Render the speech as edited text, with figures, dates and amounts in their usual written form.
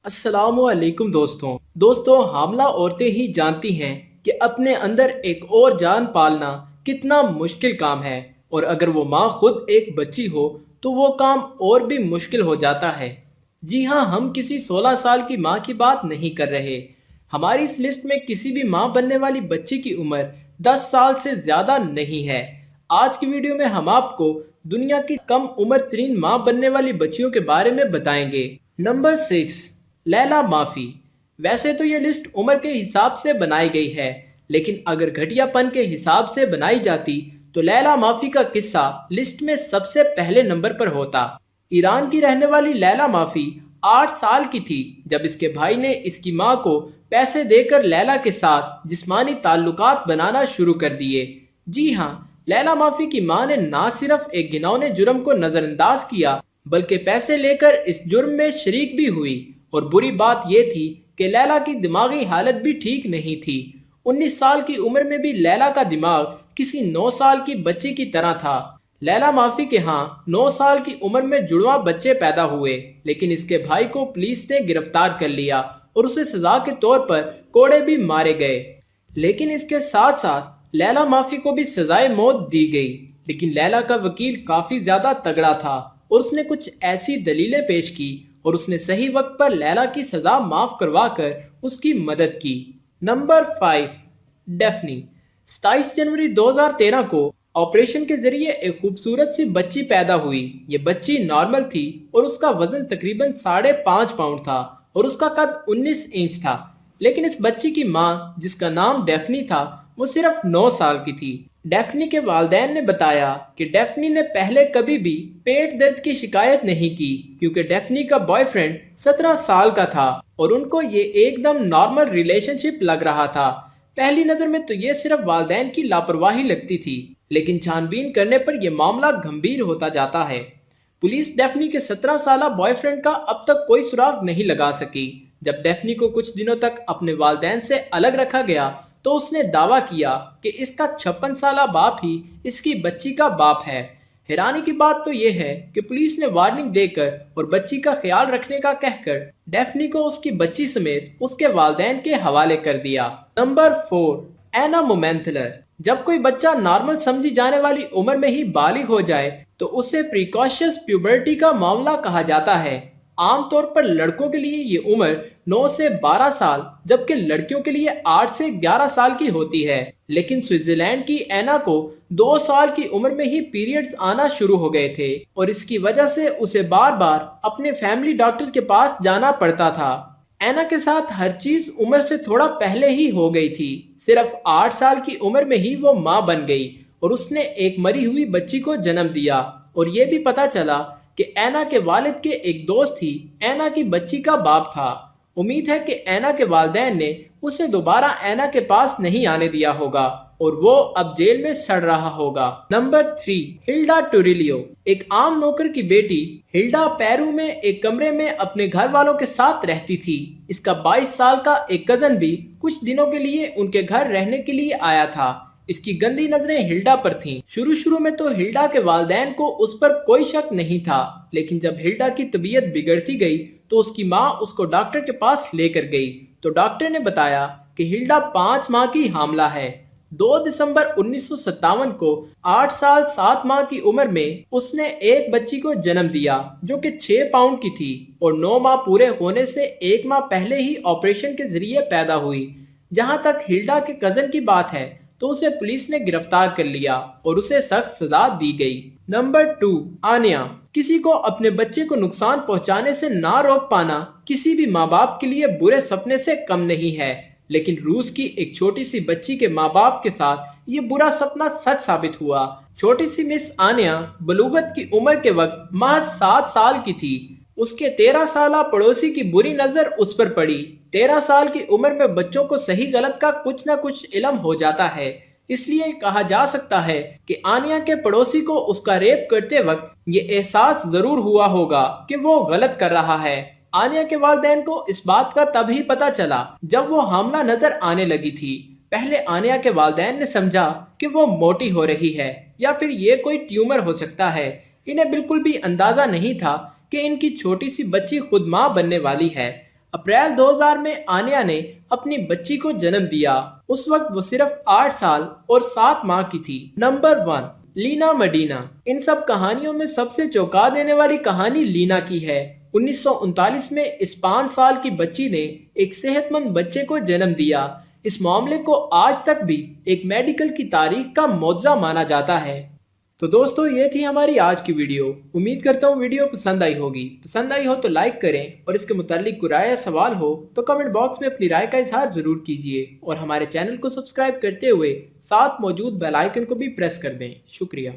अस्सलाम वालेकुम दोस्तों हामला औरतें ही जानती हैं कि अपने अंदर एक और जान पालना कितना मुश्किल काम है। और अगर वो माँ खुद एक बच्ची हो तो वो काम और भी मुश्किल हो जाता है। जी हाँ, हम किसी 16 साल की माँ की बात नहीं कर रहे। हमारी इस लिस्ट में किसी भी माँ बनने वाली बच्ची की उम्र 10 साल से ज्यादा नहीं है। आज की वीडियो में हम आपको दुनिया की कम उम्र तरीन माँ बनने वाली बच्चियों के बारे में बताएंगे। नंबर 6, लैला माफी। वैसे तो ये लिस्ट उम्र के हिसाब से बनाई गई है, लेकिन अगर घटियापन के हिसाब से बनाई जाती तो लैला माफी का किस्सा लिस्ट में सबसे पहले नंबर पर होता। ईरान की रहने वाली लैला माफी 8 साल की थी जब इसके भाई ने इसकी मां को पैसे देकर लैला के साथ जिस्मानी ताल्लुकात बनाना शुरू कर दिए। जी हाँ, लैला माफी की मां ने ना सिर्फ एक घिनौने जुर्म को नजरअंदाज किया बल्कि पैसे लेकर इस जुर्म में शरीक भी हुई। और बुरी बात यह थी कि लैला की दिमागी हालत भी ठीक नहीं थी। 19 साल की उम्र में भी लैला का दिमाग किसी 9 साल की बच्ची की तरह था। लैला माफी के यहाँ 9 साल की उम्र में जुड़वा बच्चे पैदा हुए, लेकिन इसके भाई को पुलिस ने गिरफ्तार कर लिया और उसे सजा के तौर पर कोड़े भी मारे गए। लेकिन इसके साथ साथ लैला माफी को भी सजाए मौत दी गई। लेकिन लैला का वकील काफी ज्यादा तगड़ा था और उसने कुछ ऐसी दलीलें पेश की और उसने सही वक्त पर लैला की सजा माफ करवा कर उसकी मदद की। Number 5, Daphne. 27 जनवरी 2013 को ऑपरेशन के जरिए एक खूबसूरत सी बच्ची पैदा हुई। ये बच्ची नॉर्मल थी और उसका वजन तकरीबन 5.5 पाउंड था और उसका कद 19 इंच था। लेकिन इस बच्ची की माँ, जिसका नाम डेफनी था, वो सिर्फ 9 साल की थी। डेफनी के वालिदैन ने बताया कि डेफनी ने पहले कभी भी पेट दर्द की शिकायत नहीं की, क्योंकि डेफनी का बॉयफ्रेंड 17 साल का था और उनको ये एकदम नॉर्मल रिलेशनशिप लग रहा था। पहली नजर में तो ये सिर्फ वालिदैन की लापरवाही लगती थी, लेकिन छानबीन करने पर यह मामला गंभीर होता जाता है। पुलिस डेफनी के 17 साल बॉयफ्रेंड का अब तक कोई सुराग नहीं लगा सकी। जब डेफनी को कुछ दिनों तक अपने वालिदैन से अलग रखा गया तो उसने दावा किया कि इसका 56 साल बाप ही इसकी बच्ची का बाप है। हैरानी की बात तो यह है कि पुलिस ने वार्निंग देकर और बच्ची का ख्याल रखने का कहकर डेफनी को उसकी बच्ची समेत उसके वालिदैन के हवाले कर दिया। नंबर 4, एना मोमेंथलर। जब कोई बच्चा नॉर्मल समझी जाने वाली उम्र में ही बालिग हो जाए तो उसे प्रिकॉशियस प्यूबर्टी का मामला कहा जाता है। आमतौर पर लड़कों के लिए ये उम्र 9 से 12 साल जबकि लड़कियों के लिए 8 से 11 साल की होती है। लेकिन स्विट्जरलैंड की एना को 2 साल की उम्र में ही पीरियड्स आना शुरू हो गए थे और इसकी वजह से उसे बार बार अपने फैमिली डॉक्टर के पास जाना पड़ता था। एना के साथ हर चीज उम्र से थोड़ा पहले ही हो गई थी। सिर्फ 8 साल की उम्र में ही वो माँ बन गई और उसने एक मरी हुई बच्ची को जन्म दिया। और ये भी पता चला कि एना के वालिद के एक दोस्त ही एना की बच्ची का बाप था। उम्मीद है कि एना के वालिदैन ने उसे दोबारा एना के पास नहीं आने दिया होगा और वो अब जेल में सड़ रहा होगा। नंबर 3, हिल्डा टोरिलियो। एक आम नौकर की बेटी हिल्डा पेरू में एक कमरे में अपने घर वालों के साथ रहती थी। इसका 22 साल का एक कजन भी कुछ दिनों के लिए उनके घर रहने के लिए आया था। इसकी गंदी नजरें हिल्डा पर थीं। शुरू में तो हिल्डा के वालिदैन को उस पर कोई शक नहीं था, लेकिन जब हिल्डा की तबीयत बिगड़ती गई तो उसकी माँ उसको डॉक्टर के पास लेकर गई तो डॉक्टर ने बताया कि हिल्डा 5 माह की हामला है। 2 दिसंबर 1957 को 8 साल 7 माह की उम्र में उसने एक बच्ची को जन्म दिया जो कि 6 पाउंड की थी और 9 माह पूरे होने से 1 माह पहले ही ऑपरेशन के जरिए पैदा हुई। जहां तक हिल्डा के कजन की बात है तो उसे पुलिस ने गिरफ्तार कर लिया और उसे सख्त सजा दी गई। नंबर 2, आनिया। किसी को अपने बच्चे को नुकसान पहुंचाने से ना रोक पाना किसी भी माँ बाप के लिए बुरे सपने से कम नहीं है, लेकिन रूस की एक छोटी सी बच्ची के माँ बाप के साथ ये बुरा सपना सच साबित हुआ। छोटी सी मिस आनिया बलूगत की उम्र के वक्त महज 7 साल की थी। उसके 13 साल पड़ोसी की बुरी नजर उस पर पड़ी। 13 साल की उम्र में बच्चों को सही गलत का कुछ ना कुछ इल्म हो जाता है, इसलिए कहा जा सकता है कि आनिया के पड़ोसी को उसका रेप करते वक्त ये एहसास जरूर हुआ होगा कि वो गलत कर रहा है। आनिया के वालिदैन को इस बात का तभी पता चला जब वो हामला नजर आने लगी थी। पहले आनिया के वालिदैन ने समझा कि वो मोटी हो रही है या फिर ये कोई ट्यूमर हो सकता है। इन्हें बिल्कुल भी अंदाजा नहीं था कि इनकी छोटी सी बच्ची खुद माँ बनने वाली है। अप्रैल 2000 में आनिया ने अपनी बच्ची को जन्म दिया। उस वक्त वो सिर्फ 8 साल और 7 माह की थी। नंबर 1, लीना मडीना। इन सब कहानियों में सबसे चौंका देने वाली कहानी लीना की है। 1939 में इस 5 साल की बच्ची ने एक सेहतमंद बच्चे को जन्म दिया। इस मामले को आज तक भी एक मेडिकल की तारीख का मौजज़ा माना जाता है। तो दोस्तों, ये थी हमारी आज की वीडियो। उम्मीद करता हूँ वीडियो पसंद आई होगी। पसंद आई हो तो लाइक करें और इसके मुतालिक कोई राय या सवाल हो तो कमेंट बॉक्स में अपनी राय का इजहार जरूर कीजिए और हमारे चैनल को सब्सक्राइब करते हुए साथ मौजूद बेल आइकन को भी प्रेस कर दें। शुक्रिया।